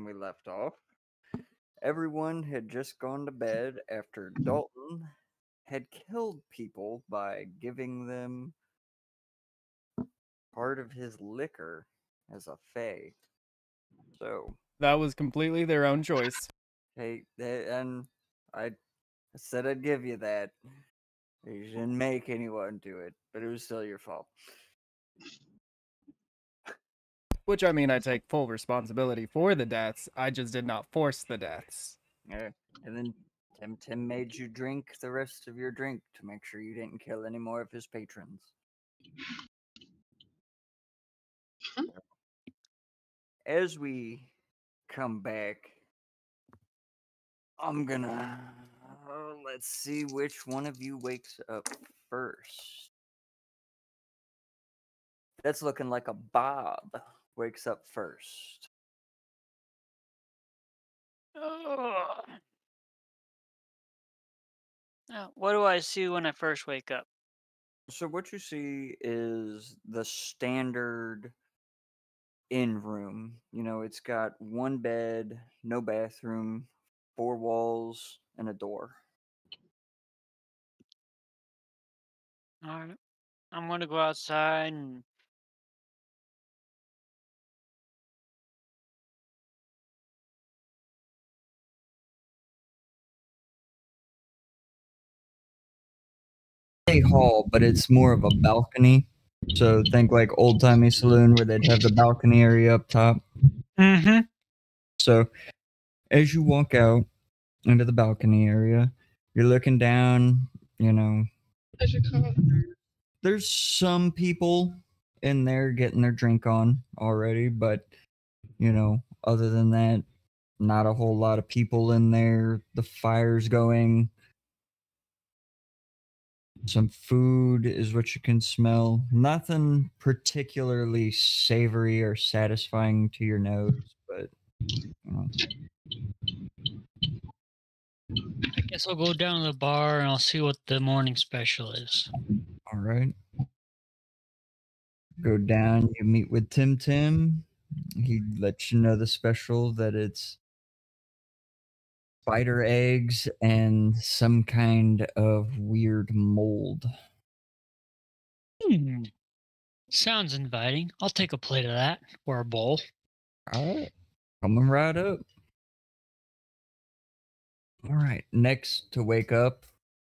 when we left off, everyone had just gone to bed after Dalton had killed people by giving them part of his liquor as a fey. So, That was completely their own choice. hey, and I said I'd give you that. You didn't make anyone do it, but it was still your fault. Which, I mean, I take full responsibility for the deaths. I just did not force the deaths. And then Tim made you drink the rest of your drink to make sure you didn't kill any more of his patrons. As we come back, I'm gonna let's see which one of you wakes up first. That's looking like a Bob wakes up first. What do I see when I first wake up? So what you see is the standard inn room. You know, it's got one bed, no bathroom, four walls, and a door. All right. I'm going to go outside and A hall, but it's more of a balcony. So think like old timey saloon where they'd have the balcony area up top. So as you walk out into the balcony area, you're looking down, you know. There's some people in there getting their drink on already, but you know, other than that, not a whole lot of people in there. The fire's going. Some food is what you can smell. Nothing particularly savory or satisfying to your nose, but you know. I guess I'll go down to the bar and I'll see what the morning special is. All right. Go down, you meet with Tim. He lets you know the special that it's spider eggs and some kind of weird mold. Sounds inviting. I'll take a plate of that or a bowl. All right. Coming right up. All right. Next to wake up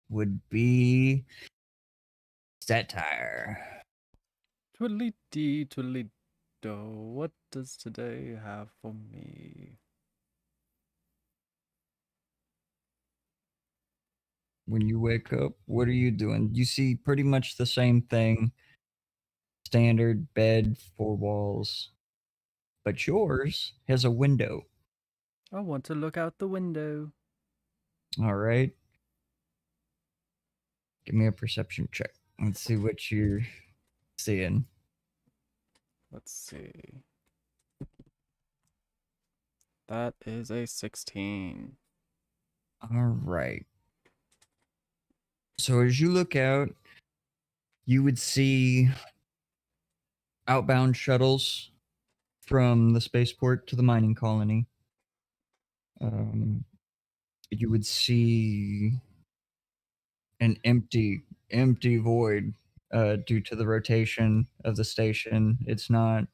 would be Satire. Twiddly dee, twiddly do. What does today have for me? When you wake up, what are you doing? You see pretty much the same thing. Standard bed, four walls. But yours has a window. I want to look out the window. All right. Give me a perception check. Let's see what you're seeing. Let's see. That is a 16. All right. So as you look out, you would see outbound shuttles from the spaceport to the mining colony. You would see an empty void due to the rotation of the station. It's not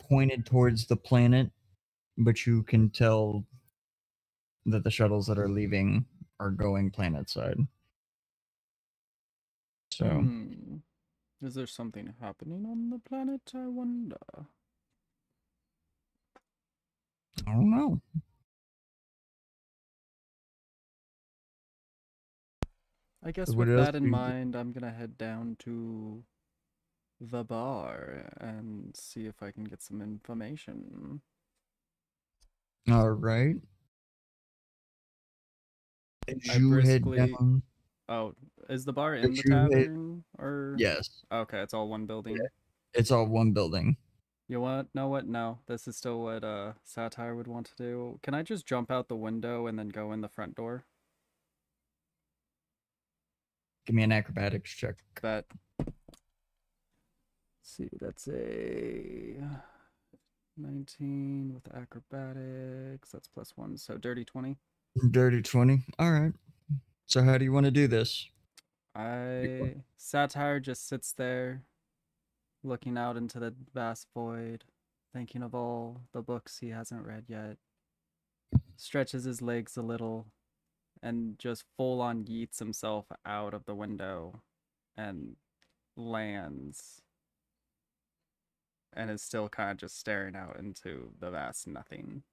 pointed towards the planet, but you can tell that the shuttles that are leaving are going planet side. So, Is there something happening on the planet, I wonder? I don't know. I guess What with else that in do you- mind, I'm gonna head down to the bar and see if I can get some information. All right. As I you head briskly- down, Oh, is the bar in the As you head- tavern? Or yes, Okay, it's all one building. it's all one building. You what? Know what? No, this is still what Satire would want to do. Can I just jump out the window and then go in the front door? Give me an acrobatics check. Bet. Let's see, that's a 19 with acrobatics. That's +1. So dirty 20. Dirty 20. All right. So how do you want to do this? Satire just sits there, looking out into the vast void, thinking of all the books he hasn't read yet. Stretches his legs a little, and just full on yeets himself out of the window, and lands, and is still kind of just staring out into the vast nothing.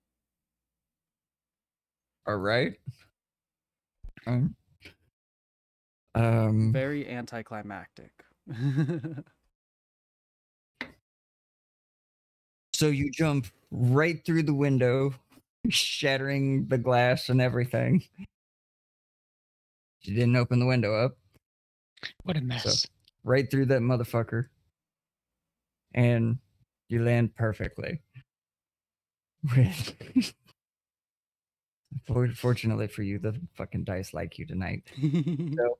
All right. Very anticlimactic. So you jump right through the window, shattering the glass and everything. You didn't open the window up. What a mess. Right through that motherfucker. And you land perfectly. Fortunately for you, the fucking dice like you tonight. So,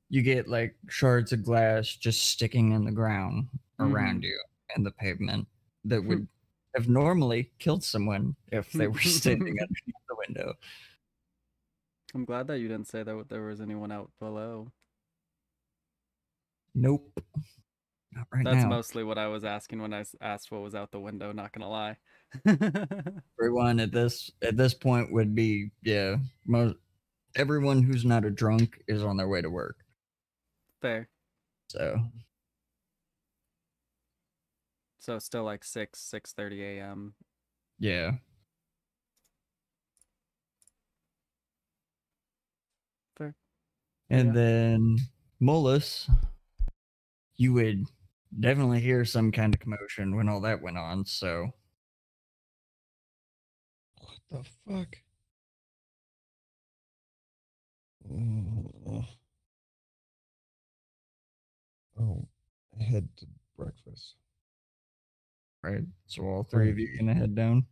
you get like shards of glass just sticking in the ground around you and the pavement that would have normally killed someone if they were standing underneath the window. I'm glad that you didn't say that there was anyone out below. Nope. Not right That's now. mostly what I was asking when I asked what was out the window, not gonna lie. Everyone at this point would be, yeah, everyone who's not a drunk is on their way to work. Fair. So still like 6:30 a.m. Yeah. Fair. And Yeah. then Molus, you would definitely hear some kind of commotion when all that went on, so. What the fuck? Oh, head to breakfast. Right. So all three of you gonna head down?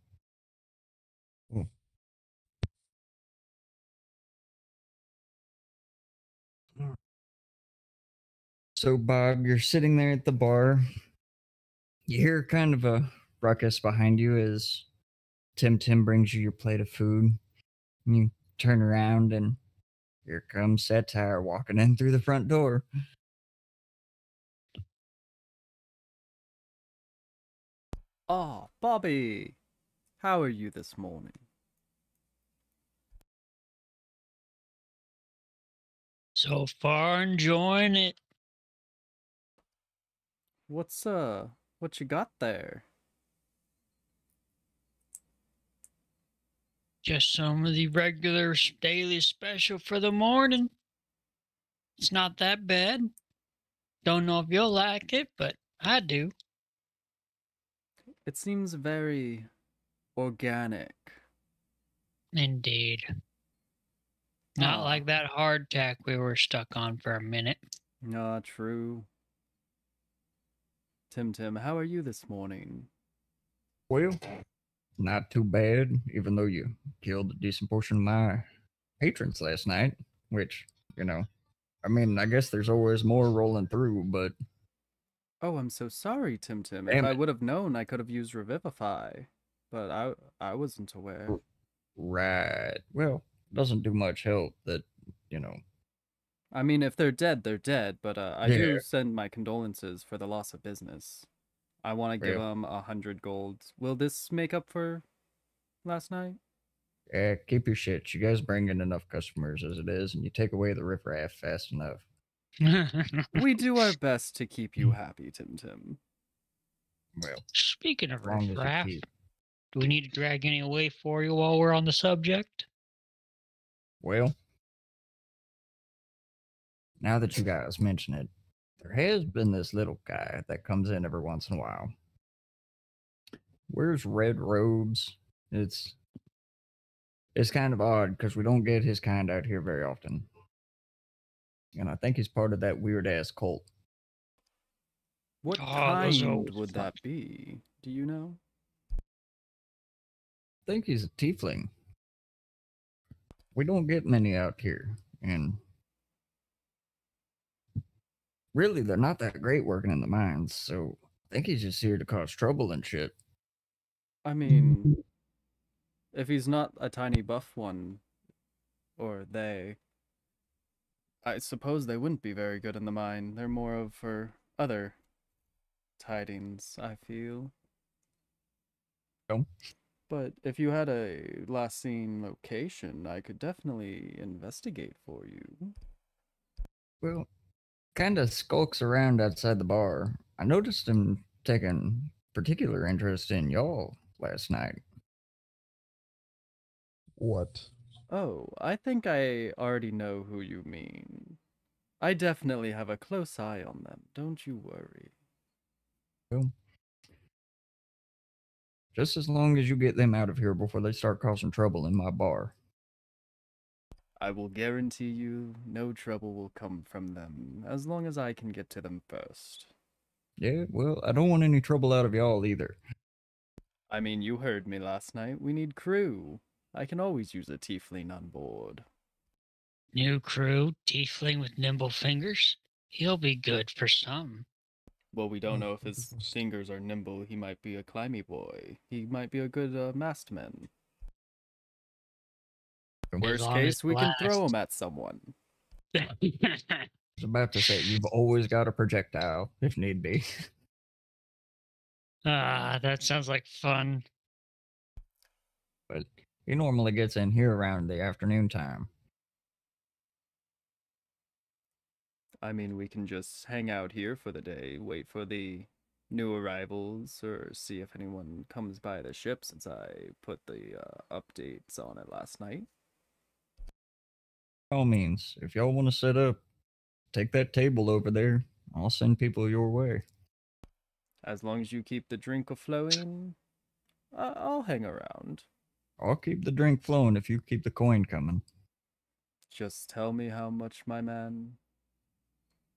So Bob, you're sitting there at the bar. You hear kind of a ruckus behind you as Tim brings you your plate of food. You turn around and here comes Satire walking in through the front door. Oh, Bobby! How are you this morning? So far, enjoying it. What you got there? Just some of the regular daily special for the morning. It's not that bad. Don't know if you'll like it, but I do. It seems very organic. Indeed. Not like that hardtack we were stuck on for a minute. True. Tim, how are you this morning? Well, not too bad, even though you killed a decent portion of my patrons last night, which, I mean, I guess there's always more rolling through, but... Oh, I'm so sorry, Tim. If I would have known, I could have used Revivify, but I wasn't aware. Right. Well, it doesn't do much help that, I mean, if they're dead, they're dead, but I do send my condolences for the loss of business. I want to give them 100 gold. Will this make up for last night? Yeah, keep your shit. You guys bring in enough customers as it is, and you take away the riffraff fast enough. We do our best to keep you happy, Tim. Well, speaking of riffraff, do we need to drag any away for you while we're on the subject? Well, now that you guys mention it, there has been this little guy that comes in every once in a while. Wears red robes. It's kind of odd because we don't get his kind out here very often. And I think he's part of that weird-ass cult. What kind would that be? Do you know? I think he's a tiefling. We don't get many out here, and really, they're not that great working in the mines, so think he's just here to cause trouble and shit. I mean, if he's not a tiny buff one, or they, I suppose they wouldn't be very good in the mine. They're more of for other tidings, I feel. Oh. But if you had a last seen location, I could definitely investigate for you. Well, kind of skulks around outside the bar. I noticed him taking particular interest in y'all last night. What? Oh, I think I already know who you mean. I definitely have a close eye on them, don't you worry. Well, just as long as you get them out of here before they start causing trouble in my bar. I will guarantee you no trouble will come from them, as long as I can get to them first. Yeah, well, I don't want any trouble out of y'all either. I mean, you heard me last night. We need crew. I can always use a tiefling on board. New crew, tiefling with nimble fingers. He'll be good for some. Well, we don't Oh, know if his goodness. fingers are nimble. He might be a climby boy. He might be a good mastman. Worst long case, as we it can throw lasts. him at someone. I was about to say, you've always got a projectile, if need be. That sounds like fun. But he normally gets in here around the afternoon time. I mean, we can just hang out here for the day, wait for the new arrivals, or see if anyone comes by the ship since I put the updates on it last night. By all means, if y'all want to set up, take that table over there. I'll send people your way. As long as you keep the drink flowing, I'll hang around. I'll keep the drink flowing if you keep the coin coming. Just tell me how much, my man.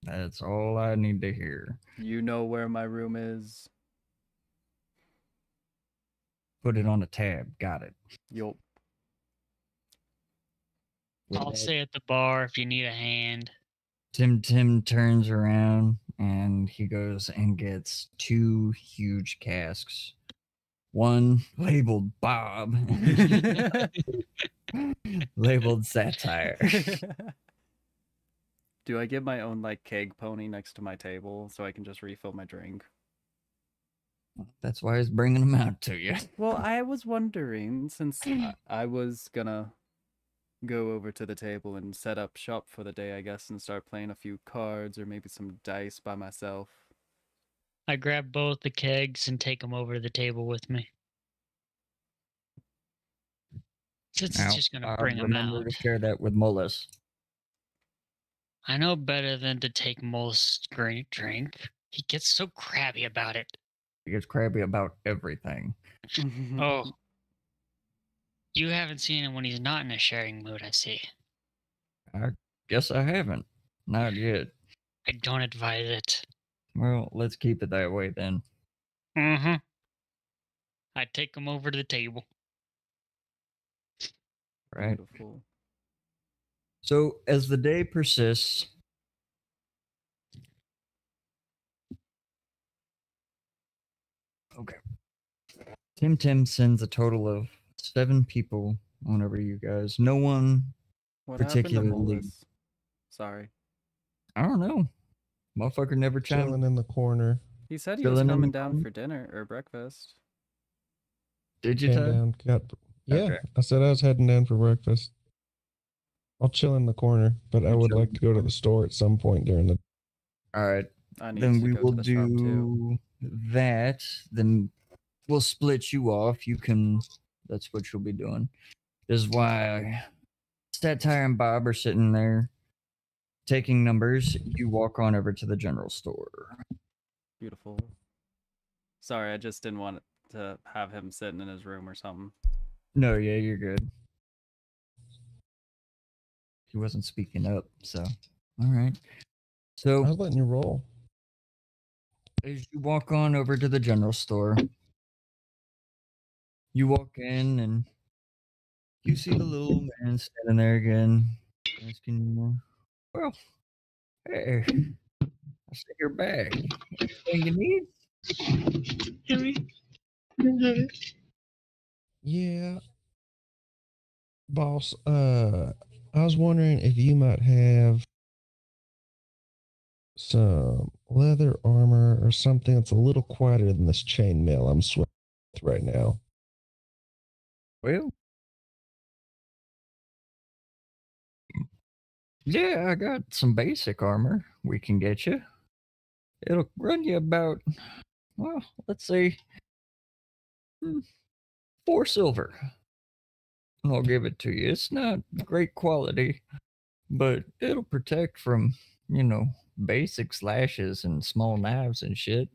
That's all I need to hear. You know where my room is. Put it on a tab. Got it. Yup. I'll stay at the bar if you need a hand. Tim turns around and he goes and gets 2 huge casks. One labeled Bob, labeled Satire. Do I get my own like keg pony next to my table so I can just refill my drink? That's why he's bringing them out to you. Well, I was wondering since I was gonna go over to the table and set up shop for the day, I guess, and start playing a few cards or maybe some dice by myself. I grab both the kegs and take them over to the table with me. It's Now, just gonna bring them remember out. to share that with Mullis. I know better than to take Mullis' great drink. He gets so crabby about it. He gets crabby about everything. Oh. You haven't seen him when he's not in a sharing mood, I see. I guess I haven't. Not yet. I don't advise it. Well, let's keep it that way then. Mm-hmm. I take him over to the table. Right. Beautiful. So as the day persists, okay. Tim sends a total of 7 people on over to you guys. No one What particularly. happened to Mullis? Sorry. I don't know. Motherfucker never chimed. Chilling in the corner. He said he was Chilling in coming the down corner? for dinner or breakfast. Did you, Came Todd? down, yeah, Okay. I said I was heading down for breakfast. I'll chill in the corner, but I You would chill like in to the go to corner. the store at some point during the. All right. I need Then to we go will to the shop too. do that. Then we'll split you off. You can. That's what you'll be doing. This is why Satire and Bob are sitting there taking numbers. You walk on over to the general store. Beautiful. Sorry, I just didn't want to have him sitting in his room or something. No, yeah, you're good. He wasn't speaking up, so all right. I So was letting you roll. as you walk on over to the general store, you walk in and you see the little man standing there again, asking you, well, hey, I see you're back. Anything you need? Yeah, boss. I was wondering if you might have some leather armor or something that's a little quieter than this chainmail I'm sweating with right now. Well, yeah, I got some basic armor we can get you. It'll run you about, well, let's say 4 silver. I'll give it to you. It's not great quality, but it'll protect from, basic slashes and small knives and shit.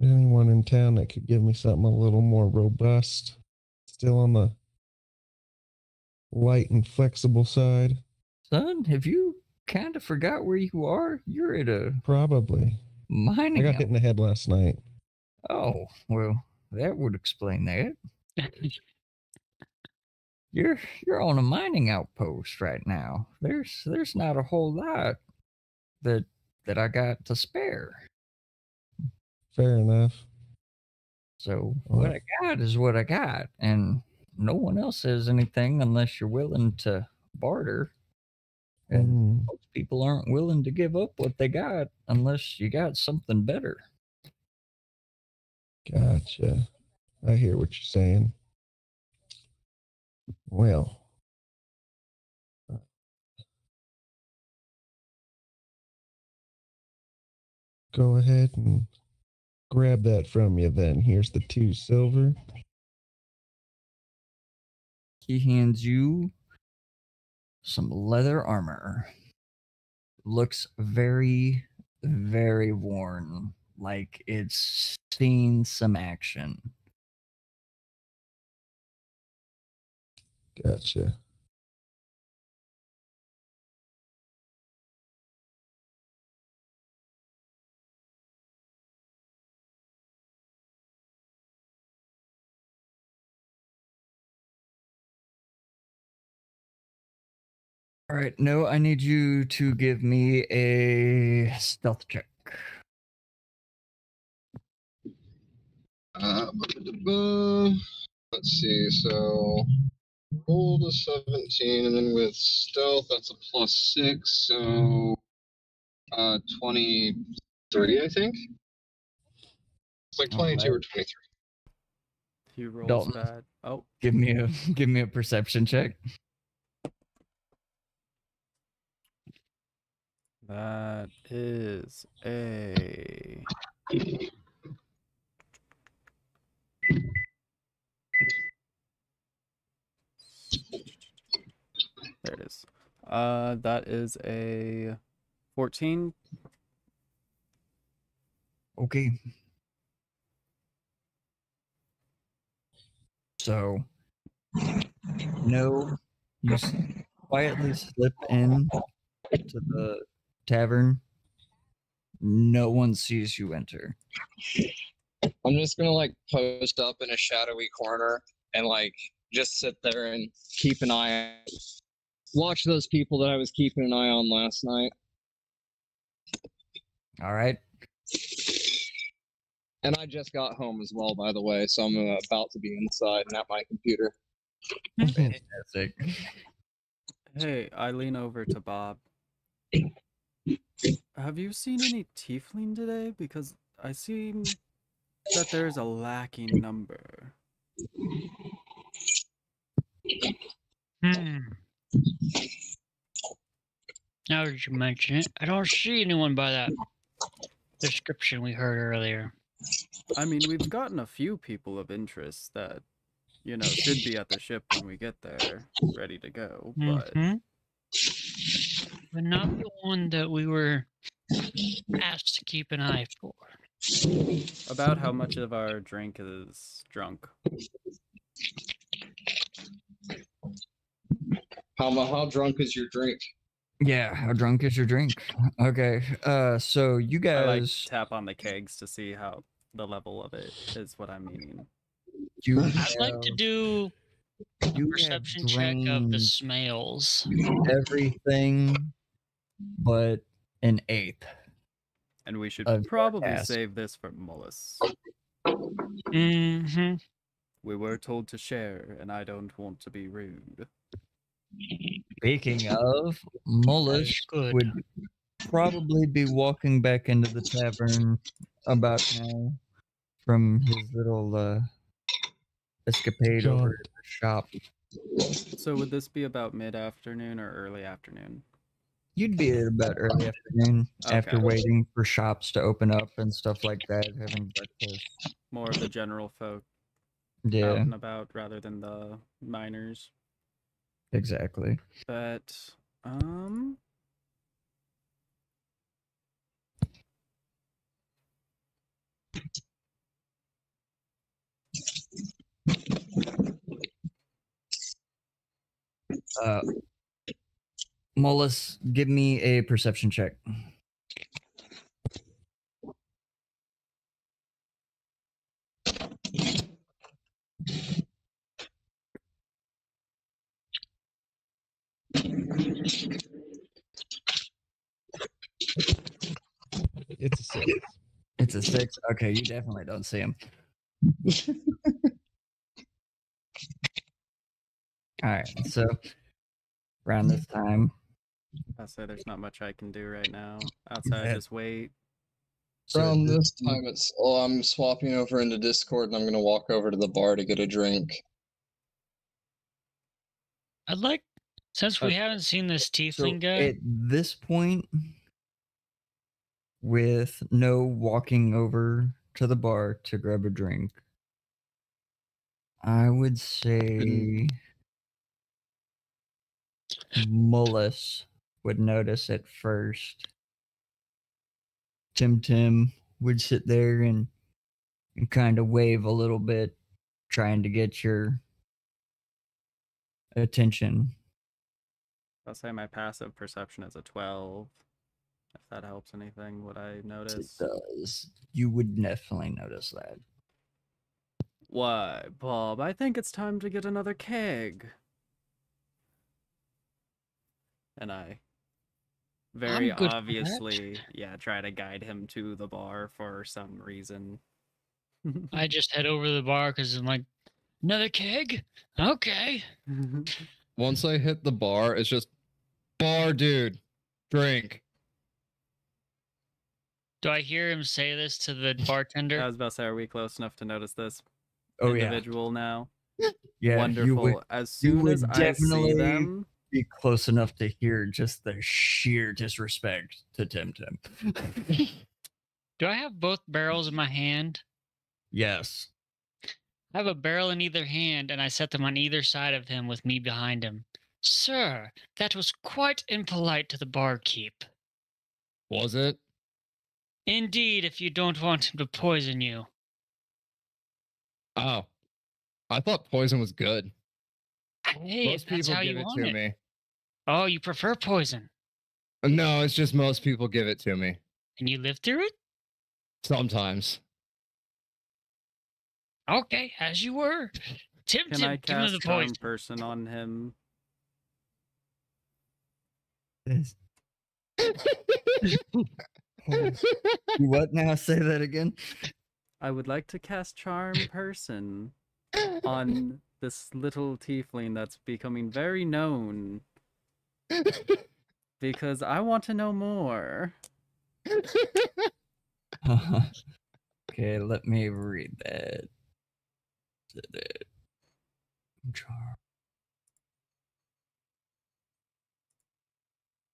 Anyone in town that could give me something a little more robust, still on the light and flexible side? Son, have you kind of forgot where you are? You're at a Probably. mining I got hit in the head last night. Oh, well, that would explain that. You're on a mining outpost right now. There's not a whole lot that I got to spare. Fair enough. So what I got is what I got, and no one else has anything unless you're willing to barter. And most people aren't willing to give up what they got unless you got something better. Gotcha. I hear what you're saying. Well, go ahead and grab that from you then. Here's the 2 silver. He hands you some leather armor. Looks very, very worn, like it's seen some action. Gotcha. All right, no, I need you to give me a stealth check. Let's see, so rolled a 17, and then with stealth, that's a +6, so 23, I think. It's like 22 or 23. He rolls Dalton, bad. Oh, give me a perception check. that is a. There it is. That is a 14. Okay. So, no, you quietly slip in to the tavern. No one sees you enter. I'm just gonna like post up in a shadowy corner and like just sit there and keep an eye, watch those people that I was keeping an eye on last night. All right. And I just got home as well, by the way, so I'm about to be inside and at my computer. Fantastic. Hey, I lean over to Bob. Have you seen any tiefling today? Because I see that there's a lacking number. Now that you mention it, I don't see anyone by that description we heard earlier. I mean, we've gotten a few people of interest that, should be at the ship when we get there, ready to go, but... But not the one that we were asked to keep an eye for. About how much of our drink is drunk? How drunk is your drink? Yeah, how drunk is your drink? Okay, so you guys... I like tap on the kegs to see how the level of it is what I'm meaning. I'd like to do a perception check of the smells. Everything but an 8th. And we should Of probably task. save this for Mullis. Mm-hmm. We were told to share, and I don't want to be rude. Speaking of, That Mullis is good. would probably be walking back into the tavern about now from his little escapade John. over to the shop. So would this be about mid-afternoon or early afternoon? You'd be at about early afternoon after Okay. waiting for shops to open up and stuff like that, having breakfast. More of the general folk out Yeah, and about rather than the miners. exactly. But, Mullis, give me a perception check. It's a 6. It's a 6. Okay, you definitely don't see him. All right, so around this time, I'll say there's not much I can do right now. Outside, Yeah. just wait. Around this time, I'm swapping over into Discord, and I'm gonna walk over to the bar to get a drink. I'd like, since we Okay. haven't seen this So tiefling guy, at this point, with no walking over to the bar to grab a drink, I would say Mullis would notice it first. Tim would sit there and kind of wave a little bit, trying to get your attention. I'll say my passive perception is a 12. If that helps anything, would I It notice? does. You would definitely notice that. Why, Bob, I think it's time to get another keg. And I very I'm good for that. obviously, try to guide him to the bar for some reason. I just head over to the bar because I'm like, another keg? Okay. Once I hit the bar, it's just bar dude, drink. Do I hear him say this to the I bartender? was about to say, are we close enough to notice this Oh individual now? yeah. Wonderful. You would As you soon would as I see definitely- them, be close enough to hear just the sheer disrespect to Tim. Do I have both barrels in my hand? Yes. I have a barrel in either hand, and I set them on either side of him with me behind him. Sir, that was quite impolite to the barkeep. Was it? Indeed, if you don't want him to poison you. Oh, I thought poison was good. Hey, Most if that's people how give you it want to it. me. Oh, you prefer poison, No, it's just most people give it to me. and you live through it? Sometimes. Okay, as you were. Tim, can I give him the cast Charm poison. Person on him? What now? Say that again. I would like to cast Charm Person on this little tiefling that's becoming very known. Because I want to know more. Okay, let me read that. Char-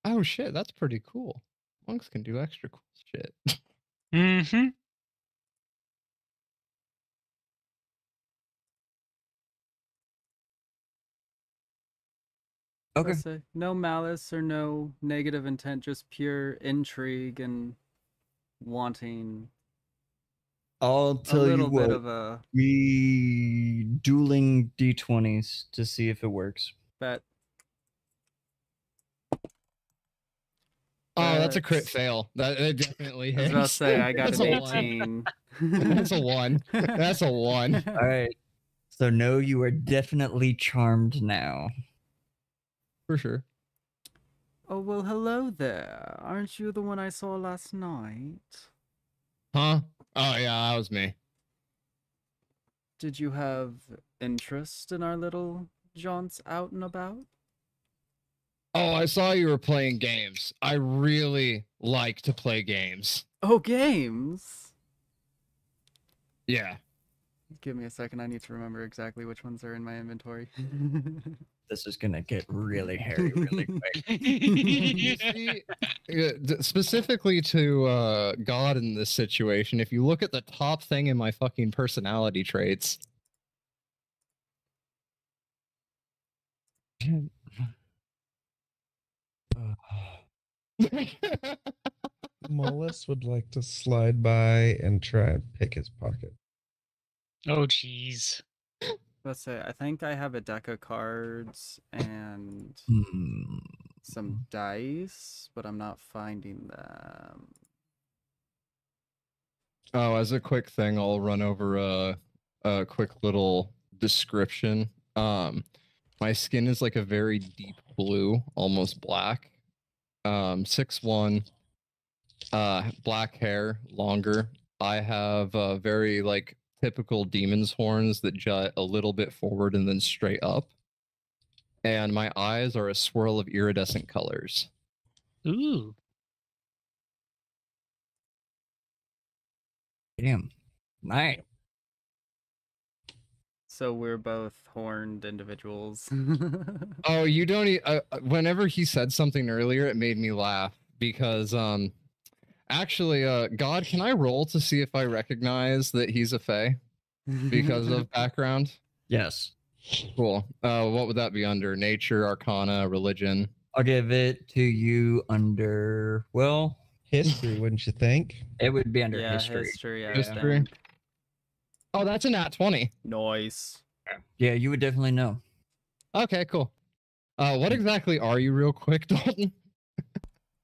Oh shit, that's pretty cool. Monks can do extra cool shit. Mm-hmm. Okay. Let's say no malice or no negative intent, just pure intrigue and wanting I'll a tell you little bit what. of a We dueling d20s to see if it works. bet. Oh, that's a crit That's- fail. That definitely I was hits. about to say I got That's an a one. 18. That's a 1. That's a 1. All right. So no, you are definitely charmed now. For sure. Oh, well, hello there. Aren't you the one I saw last night? Huh? Oh yeah, that was me. Did you have interest in our little jaunts out and about? Oh, I saw you were playing games. I really like to play games. Oh, games! Yeah. Give me a second, I need to remember exactly which ones are in my inventory. This is gonna get really hairy really quick. You see, specifically to God in this situation, if you look at the top thing in my fucking personality traits, Mollis would like to slide by and try and pick his pocket. Oh, jeez. Let's say, I think I have a deck of cards and Hmm. some dice, but I'm not finding them. oh, as a quick thing, I'll run over a quick little description. My skin is like a very deep blue, almost black. 6'1", black hair, longer. I have very like typical demon's horns that jut a little bit forward and then straight up. And my eyes are a swirl of iridescent colors. Ooh. Damn. Nice. So we're both horned individuals. Oh, you don't. Whenever he said something earlier, it made me laugh because actually, God, can I roll to see if I recognize that he's a fae because of background? Yes. Cool. What would that be under? Nature, Arcana, Religion? I'll give it to you under, well, History, wouldn't you think? it would be under Yeah, history. history. I History. think. Oh, that's a nat 20. Noise. Yeah, you would definitely know. Okay, cool. What exactly are you, real quick, Dalton?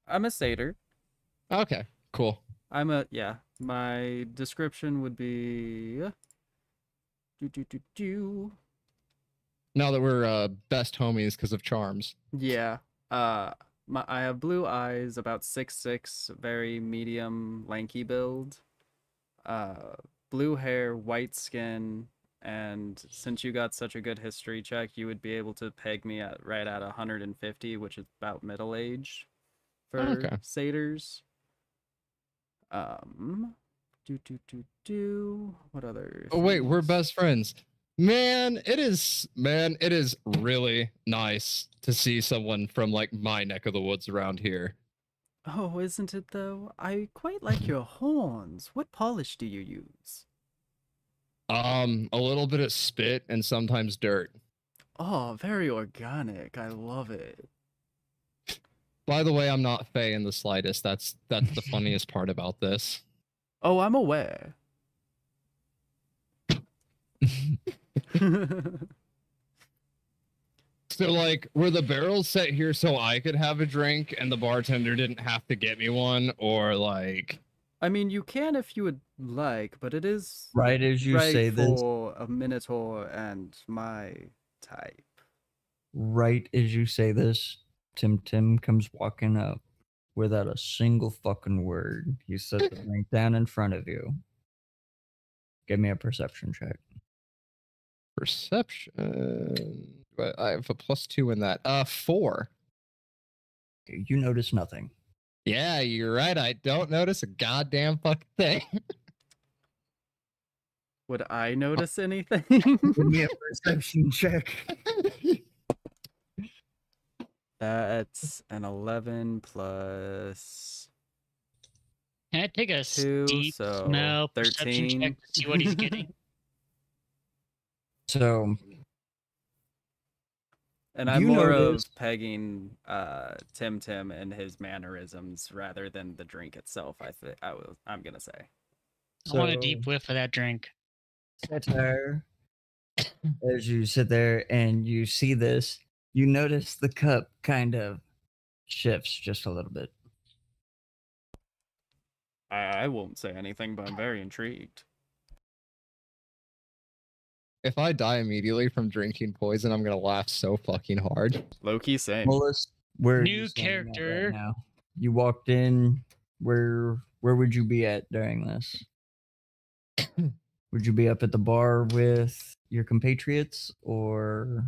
I'm a satyr. Okay, cool. I'm a yeah. My description would be. Now that we're best homies because of charms. Yeah. I have blue eyes, about 6'6", very medium, lanky build. Blue hair, white skin, and since you got such a good history check, you would be able to peg me at right at 150, which is about middle age for Okay. satyrs. What other? Oh wait, we're things? best friends. Man, it is really nice to see someone from like my neck of the woods around here. Oh, isn't it though? I quite like your horns. What polish do you use? A little bit of spit and sometimes dirt. Oh, very organic. I love it. By the way, I'm not Faye in the slightest. That's the funniest part about this. Oh, I'm aware. So like, were the barrels set here so I could have a drink and the bartender didn't have to get me one, or like? I mean, you can if you would like, but it is Right as you right say this, for a Minotaur and my type. right as you say this, Tim comes walking up without a single fucking word. He sets the drink down in front of you. Give me a perception check. Perception. I have a +2 in that. 4. Okay, you notice nothing. Yeah, you're right. I don't notice a goddamn fucking thing. Would I notice anything? Give me a perception check. That's an 11 plus Can I take a 2, deep so smell perception 13. check to see what he's getting? So And I'm You more notice- of pegging Tim and his mannerisms rather than the drink itself. I'm gonna say. I want a deep whiff of that drink. Satire, as you sit there and you see this, you notice the cup kind of shifts just a little bit. I won't say anything, but I'm very intrigued. If I die immediately from drinking poison, I'm gonna laugh so fucking hard. Low-key same. Mullis, Where are New you standing at right character. now? You walked in. Where would you be at during this? Would you be up at the bar with your compatriots, or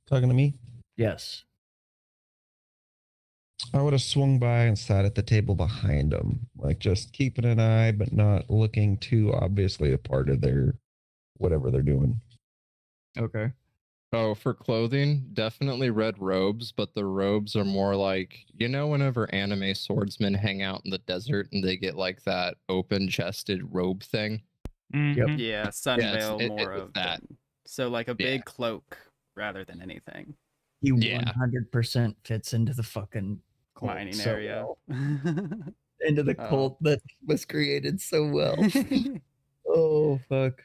Talking to me? yes? I would have swung by and sat at the table behind them, like just keeping an eye, but not looking too obviously a part of their whatever they're doing. Okay. Oh, for clothing, definitely red robes, but the robes are more like, whenever anime swordsmen hang out in the desert and they get like that open-chested robe thing. Mhm. Yeah, it's- Sunveil it more was of that. that. So like a Yeah. big cloak rather than anything. He Yeah. 100% fits into the fucking cult Mining so area. well. Into the Oh. cult that was created so well. Oh fuck.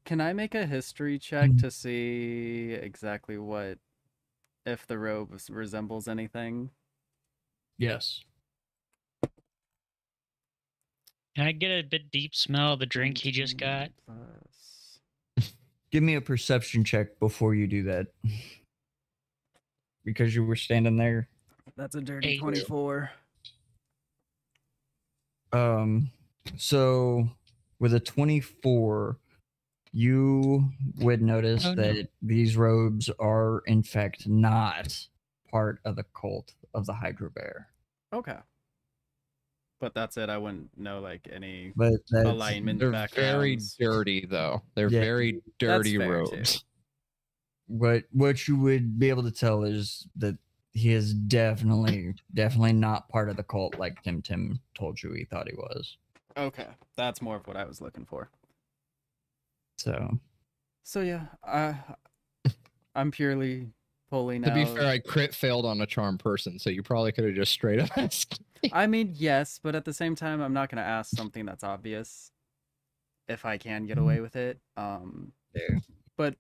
Can I make a history check to see exactly if the robe resembles anything? Yes. Can I get a bit deep smell of the drink he just got? 19 plus- Give me a perception check before you do that. Because you were standing there. That's a dirty 8. 24. So with a 24, you would notice Oh, no. that these robes are in fact not part of the cult of the Hydro Bear. Okay. But that's it. I wouldn't know like any But that's alignment They're very backgrounds. dirty, though. They're Yeah, very dirty fair, too. robes. what you would be able to tell is that he is definitely not part of the cult like Tim told you he thought he was. Okay. That's more of what I was looking for. So So yeah, I'm purely pulling To out. be fair, I crit failed on a charm person, so you probably could have just straight up asked. I mean, yes, but at the same time, I'm not gonna ask something that's obvious if I can get away with it. there. But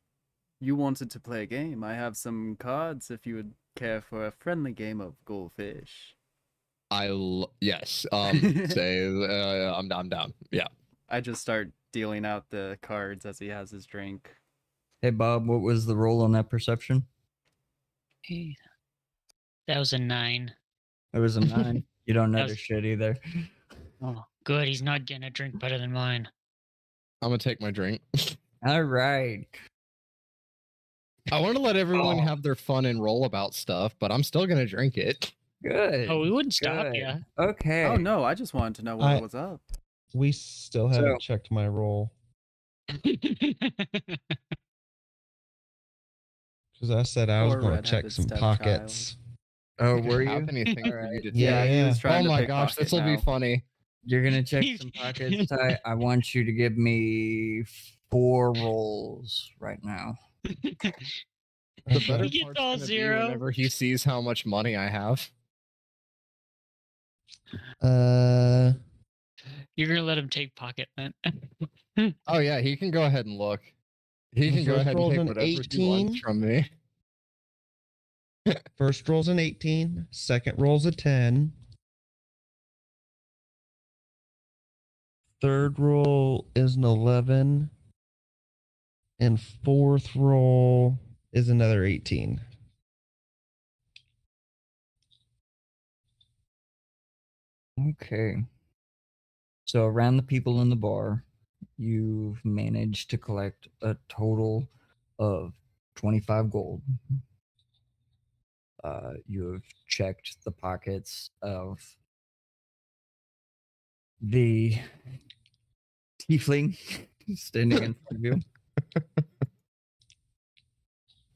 you wanted to play a game. I have some cards if you would care for a friendly game of goldfish. Yes. Say I'm down. Yeah. I just start dealing out the cards as he has his drink. Hey Bob, what was the roll on that perception? That was a 9. It was a 9. You don't That notice was- shit either. Oh, good. He's not getting a drink better than mine. I'm gonna take my drink. All right. I want to let everyone Oh. have their fun and roll about stuff, but I'm still gonna drink it. Good. Oh, we wouldn't stop good. you. Okay. Oh no, I just wanted to know what I- was up. We still haven't checked my roll because I said I was Poor going to red-headed check some stepchild. pockets. Oh, You can were have you? anything for Alright. you to Yeah, take. he was yeah. trying Oh to my pickpocket gosh, this will be now. funny. You're gonna check some pockets. I want you to give me 4 rolls right now. The Okay. better He gets part's all gonna be 0. whenever he sees how much money I have. You're gonna let him take pocket man. Oh yeah, he can go ahead and look. He The can go first ahead and roll's take an whatever he 18. wants from me. First roll's an 18. Second roll's a 10. Third roll is an 11. And fourth roll is another 18. Okay. So around the people in the bar, you've managed to collect a total of 25 gold. You have checked the pockets of the tiefling standing in front of you.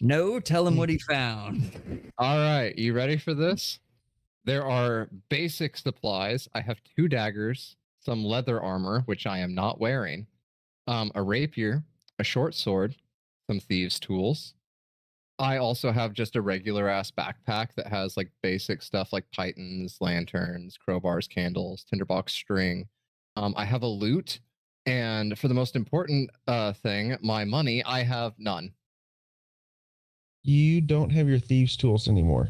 No, tell him what he found. All right, you ready for this? There are basic supplies. I have 2 daggers, some leather armor, which I am not wearing, a rapier, a short sword, some thieves' tools. I also have just a regular ass backpack that has like basic stuff like pythons, lanterns, crowbars, candles, tinderbox string. I have a lute, and for the most important thing, my money, I have none. You don't have your thieves' tools anymore.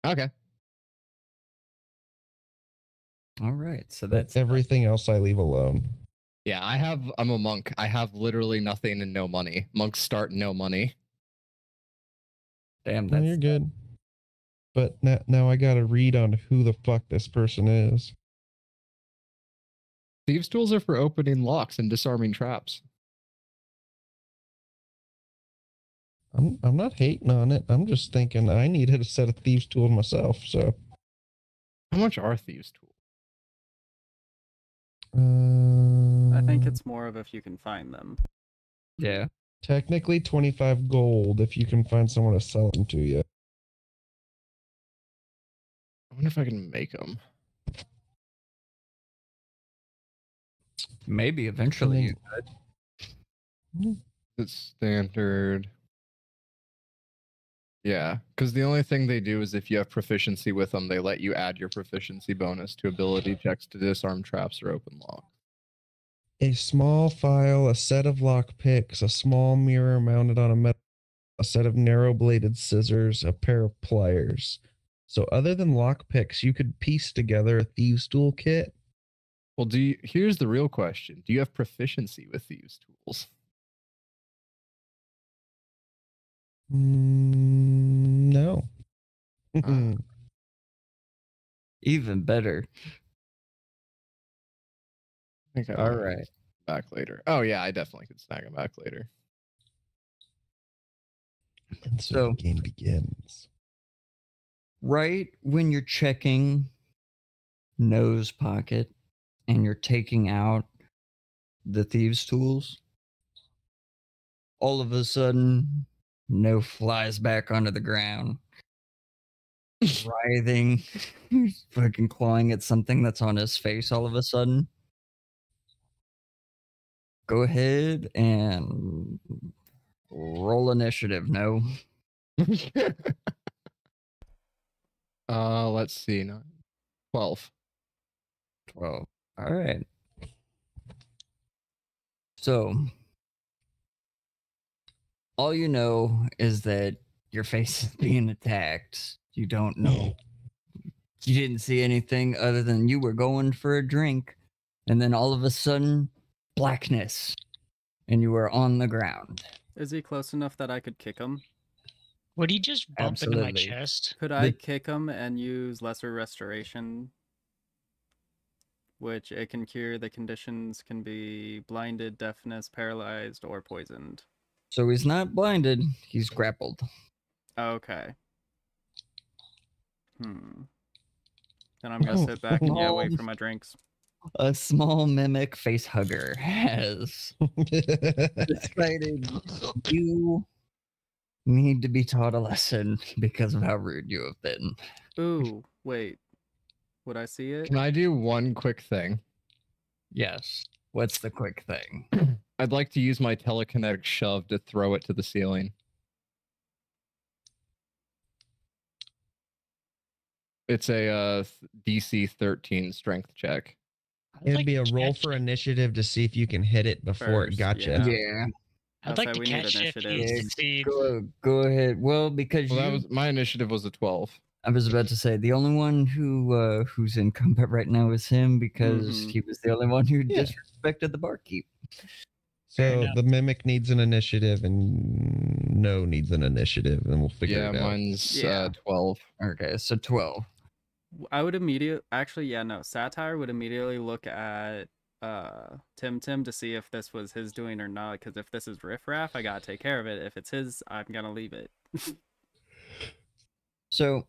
Okay. All right, so But that's everything else I leave alone. Yeah, I'm a monk. I have literally nothing and no money. Monks start no money. damn. No, That's you're good. But now I got to read on who the fuck this person is. Thieves' tools are for opening locks and disarming traps. I'm not hating on it. I'm just thinking I needed a set of thieves' tools myself. So How much are thieves' tools? I think it's more of if you can find them. Yeah. technically 25 gold if you can find someone to sell them to you. I wonder if I can make them. Maybe eventually you could. It's standard. Yeah, because the only thing they do is if you have proficiency with them, they let you add your proficiency bonus to ability checks to disarm traps or open locks. A small file, a set of lock picks, a small mirror mounted on a set of narrow-bladed scissors, a pair of pliers. So other than lock picks, you could piece together a thieves' tool kit. Well, here's the real question. Do you have proficiency with thieves' tools? No. Even better. I think I All might right. back later. Oh yeah, I definitely could snag them back later. And so So- the game begins. Right when you're checking nose pocket and you're taking out the thieves' tools, all of a sudden, No flies back onto the ground, writhing, fucking clawing at something that's on his face all of a sudden. Go ahead and roll initiative, No. Let's see. 12. 12. All right. So, all you know is that your face is being attacked. You don't know. You didn't see anything other than you were going for a drink, and then all of a sudden, blackness, and you were on the ground. Is he close enough that I could kick him? Would he just bump into my Absolutely. chest? Could I kick him and use Lesser Restoration? Which it can cure. The conditions can be blinded, deafness, paralyzed, or poisoned. So he's not blinded, he's grappled. Okay. Then I'm gonna sit back and wait for my drinks. A small mimic face hugger has decided you need to be taught a lesson because of how rude you have been. Ooh, wait. Would I see it? Can I do one quick thing? Yes. What's the quick thing? I'd like to use my telekinetic shove to throw it to the ceiling. It's a DC 13 strength check. It'd be a roll for initiative to see if you can hit it before it First, got you. yeah. Yeah. I'd I'll like say to we need catch it if initiative. you Yeah, succeed. Go ahead. Well, because Well, that you, was my initiative was a 12. I was about to say the only one who's in combat right now is him because Mhm. he was the only one who Yeah. disrespected the barkeep. Fair So enough. the mimic needs an initiative and No needs an initiative, and we'll figure Yeah, it out. mine's Yeah. 12. Okay, so 12. I would Satire would immediately look at Tim to see if this was his doing or not, because if this is Riff Raff, I gotta take care of it. If it's his, I'm gonna leave it. So,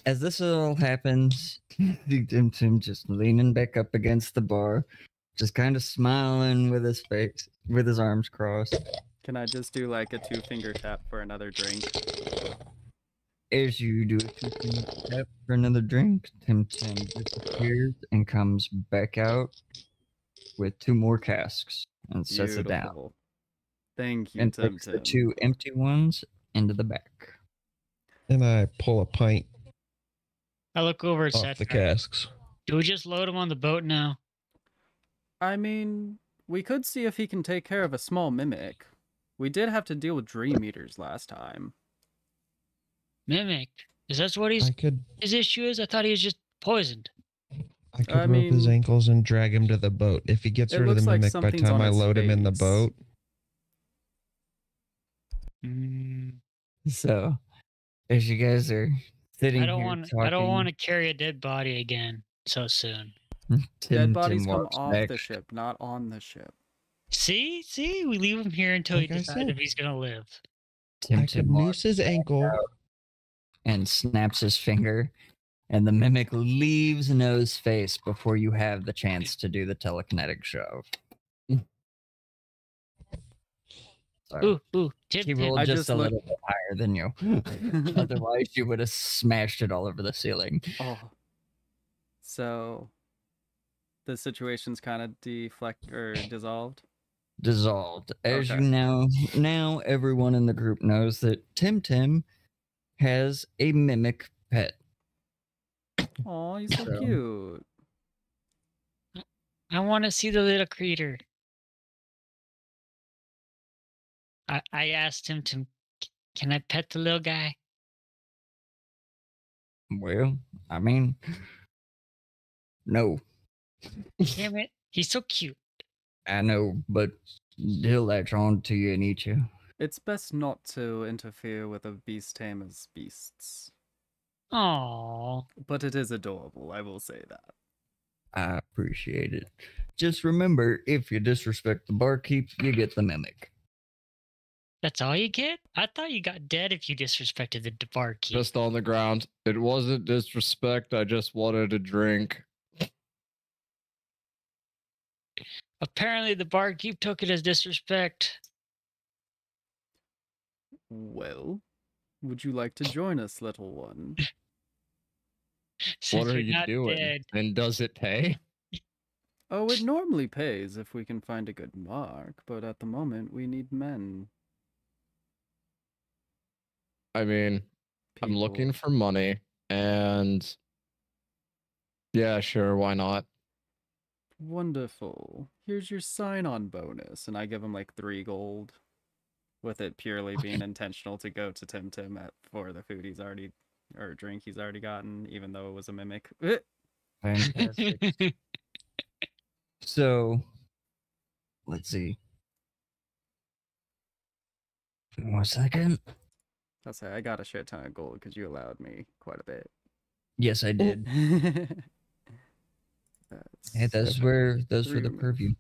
as this all happens, Tim just leaning back up against the bar, just kind of smiling with his face, with his arms crossed. Can I just do like a 2-finger tap for another drink? As you do a 2-finger tap for another drink, Tim disappears and comes back out with 2 more casks and sets it down Beautiful. Thank you, and Tim takes the 2 empty ones into the back. And I pull a pint I look over at off Satire. the casks. Do we just load him on the boat now? I mean, we could see if he can take care of a small mimic. We did have to deal with Dream Eaters last time. Mimic. Is that what I could his issue is? I thought he was just poisoned. rope his mean, ankles and drag him to the boat. If he gets it rid of the looks like mimic by the something's time on I his load him in the face. boat, Mm, So, as you guys are Sitting I don't here want. talking. I don't want to carry a dead body again so soon. Dead bodies Tim come walks off back. the ship, not on the ship. See, we leave him here until he Like I decides said. if he's gonna live. Tim I could walks noose his ankle. and snaps his finger, and the mimic leaves No's face before you have the chance to do the telekinetic shove. So Ooh, Tim, he Tim. rolled I just just a look- little bit higher than you. Otherwise, you would have smashed it all over the ceiling. Oh. So the situation's kind of dissolved. Dissolved. As Okay. you know, now everyone in the group knows that Tim has a mimic pet. Oh, he's so So- cute. I want to see the little creature. I asked him to. Can I pet the little guy? Well, I mean, no, Damn it, he's so cute. I know, but he'll latch on to you and eat you. It's best not to interfere with a beast tamer's beasts. Aww. But it is adorable, I will say that. I appreciate it. Just remember, if you disrespect the barkeep, you get the mimic. That's all you get? I thought you got dead if you disrespected the barkeep. Just on the ground. It wasn't disrespect. I just wanted a drink. Apparently, the barkeep took it as disrespect. Well, would you like to join us, little one? Since What are you're you not doing? dead. And does it pay? Oh, it normally pays if we can find a good mark, but at the moment we need men. I mean, I'm People. looking for money, and yeah, sure, why not? Wonderful. Here's your sign-on bonus, and I give him like 3 gold, with it purely being intentional to go to Tim for the food he's already or drink he's already gotten, even though it was a mimic. Fantastic. So, let's see. 1 second. I'll say I got a shit ton of gold because you allowed me quite a bit. Yes, I did. Hey, those were the three purview.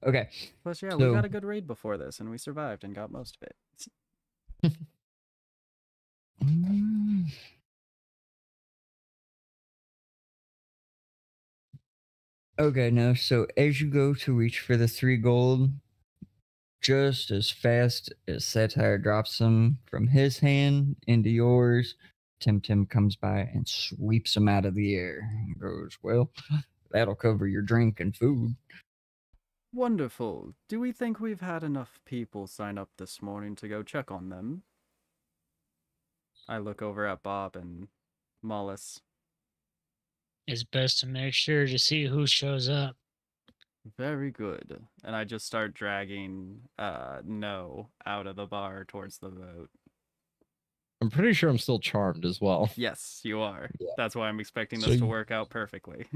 Okay. Plus, yeah, we So- got a good raid before this, and we survived and got most of it. Mm. Okay, now, so as you go to reach for the 3 gold, just as fast as Satire drops them from his hand into yours, Tim comes by and sweeps them out of the air and goes, well, that'll cover your drink and food. Wonderful. Do we think we've had enough people sign up this morning to go check on them? I look over at Bob and Mollis. It's best to make sure to see who shows up. Very good. And I just start dragging No out of the bar towards the boat. I'm pretty sure I'm still charmed as well. Yes, you are. Yeah. That's why I'm expecting So this to you- work out perfectly.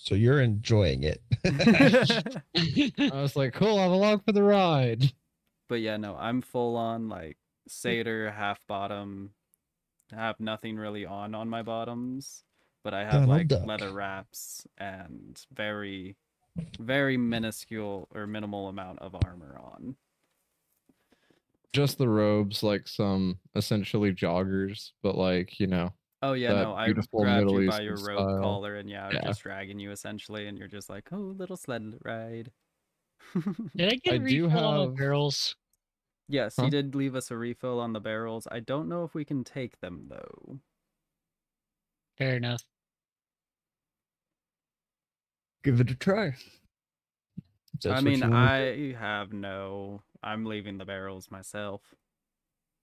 So you're enjoying it. I was like, cool, I'm along for the ride. But yeah, no, I'm full on like satyr, half bottom. I have nothing really on my bottoms, but I have Donald like Duck. leather wraps and very, very minuscule or minimal amount of armor on. Just the robes, like some essentially joggers, but like, you know, Oh yeah, that no, I beautiful grabbed Middle you by your Eastern rope style. collar and yeah, I was Yeah. just dragging you essentially, and you're just like, oh, little sled ride. Did I get I a do refill on the have- barrels? Yes, Huh? he did leave us a refill on the barrels. I don't know if we can take them though. Fair enough. Give it a try. If that's I what mean, you wanna do. I have no. I'm leaving the barrels myself.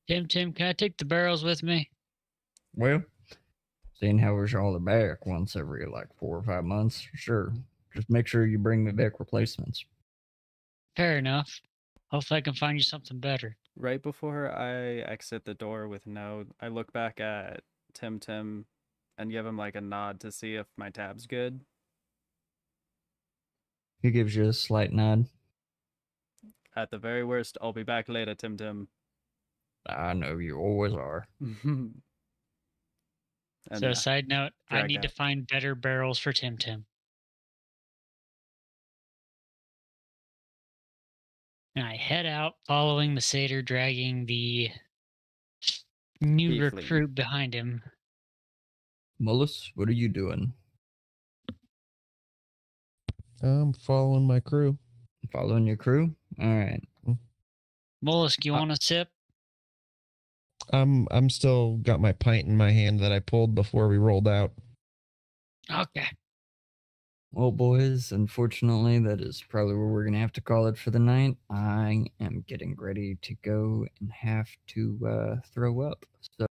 Tim, can I take the barrels with me? Well, seeing how we're all back once every like 4 or 5 months, sure. Just make sure you bring me back replacements. Fair enough. Hopefully I can find you something better. Right before I exit the door with No, I look back at Tim and give him like a nod to see if my tab's good. He gives you a slight nod. At the very worst, I'll be back later, Tim. I know you always are. And So, side note, I drag need to out. find better barrels for Tim Tim. And I head out following the satyr, dragging the new Tiefling. recruit behind him. Mullis, what are you doing? I'm following my crew. Following your crew? All right. Mollusk, you want a sip? I'm still got my pint in my hand that I pulled before we rolled out. Okay. Well, boys, unfortunately, that is probably where we're going to have to call it for the night. I am getting ready to go and have to throw up. So